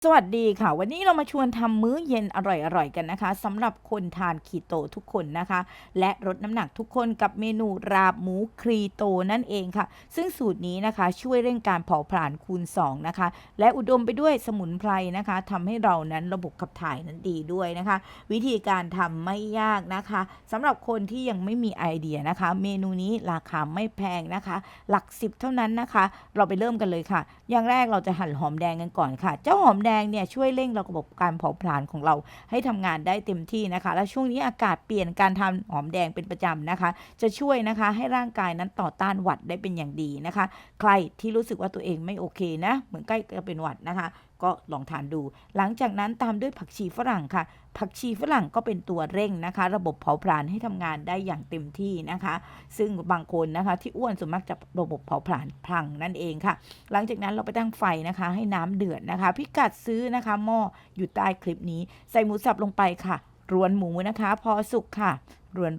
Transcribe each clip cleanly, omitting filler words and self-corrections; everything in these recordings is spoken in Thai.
สวัสดีค่ะวันนี้เรามาชวนทำมื้อเย็นอร่อยๆกันนะคะสำหรับคนทานคีโตทุกคนนะคะและลดน้ำหนักทุกคนกับเมนูราบหมูครีโตนั่นเองค่ะซึ่งสูตรนี้นะคะช่วยเร่งการเผาผลาญคูณ2นะคะและอุดมไปด้วยสมุนไพรนะคะทำให้เรานั้นระบบขับถ่ายนั้นดีด้วยนะคะวิธีการทำไม่ยากนะคะสำหรับคนที่ยังไม่มีไอเดียนะคะเมนูนี้ราคาไม่แพงนะคะหลักสิบเท่านั้นนะคะเราไปเริ่มกันเลยค่ะอย่างแรกเราจะหั่นหอมแดงกันก่อนค่ะเจ้าหอมแดงเนี่ยช่วยเร่งระบบการเผาผลาญของเราให้ทำงานได้เต็มที่นะคะและช่วงนี้อากาศเปลี่ยนการทานหอมแดงเป็นประจำนะคะจะช่วยนะคะให้ร่างกายนั้นต่อต้านหวัดได้เป็นอย่างดีนะคะใครที่รู้สึกว่าตัวเองไม่โอเคนะเหมือนใกล้จะเป็นหวัดนะคะก็ลองทานดูหลังจากนั้นตามด้วยผักชีฝรั่งค่ะผักชีฝรั่งก็เป็นตัวเร่งนะคะระบบเผาผลาญให้ทำงานได้อย่างเต็มที่นะคะซึ่งบางคนนะคะที่อ้วนส่วนมากจะระบบเผาผลาญพังนั่นเองค่ะหลังจากนั้นเราไปตั้งไฟนะคะให้น้ำเดือดนะคะพิกัดซื้อนะคะหม้ออยู่ใต้คลิปนี้ใส่หมูสับลงไปค่ะรวนหมูนะคะพอสุกค่ะรวน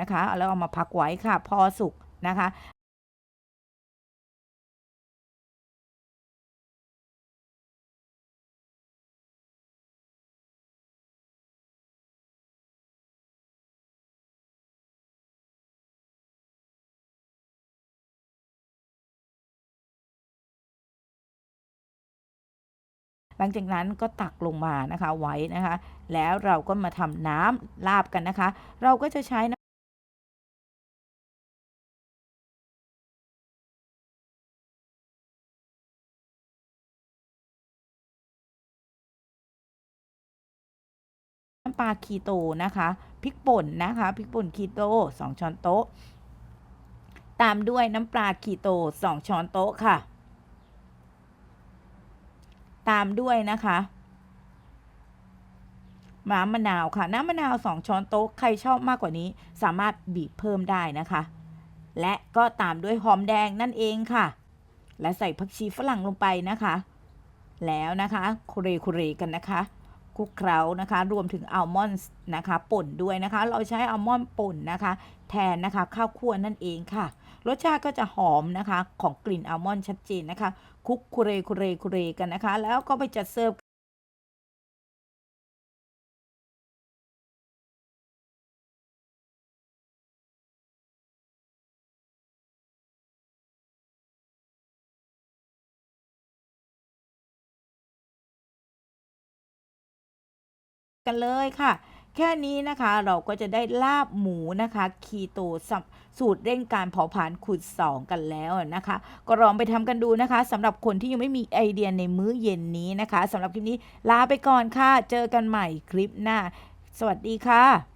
นะคะแล้วเอามาพักไว้ค่ะพอสุกนะคะหลังจากนั้นก็ตักลงมานะคะไว้นะคะแล้วเราก็มาทำน้ำลาบกันนะคะเราก็จะใช้น้ำปลาคีโตนะคะพริกป่นนะคะพริกป่นคีโต2ช้อนโต๊ะตามด้วยน้ำปลาคีโต2ช้อนโต๊ะค่ะตามด้วยนะคะน้ำมะนาวค่ะน้ำมะนาว2ช้อนโต๊ะใครชอบมากกว่านี้สามารถบีบเพิ่มได้นะคะและก็ตามด้วยหอมแดงนั่นเองค่ะและใส่ผักชีฝรั่งลงไปนะคะแล้วนะคะคุเรกันนะคะคลุกเคล้านะคะรวมถึงอัลมอนด์นะคะป่นด้วยนะคะเราใช้อัลมอนด์ป่นนะคะแทนนะคะข้าวคั่วนั่นเองค่ะรสชาติก็จะหอมนะคะของกลิ่นอัลมอนด์ชัดเจนนะคะคลุกคุเรกันนะคะแล้วก็ไปจัดเสิร์ฟกันเลยค่ะแค่นี้นะคะเราก็จะได้ลาบหมูนะคะคีโตสูตรเร่งการเผาผลาญขูด2กันแล้วนะคะก็ลองไปทำกันดูนะคะสำหรับคนที่ยังไม่มีไอเดียในมื้อเย็นนี้นะคะสำหรับคลิปนี้ลาไปก่อนค่ะเจอกันใหม่คลิปหน้าสวัสดีค่ะ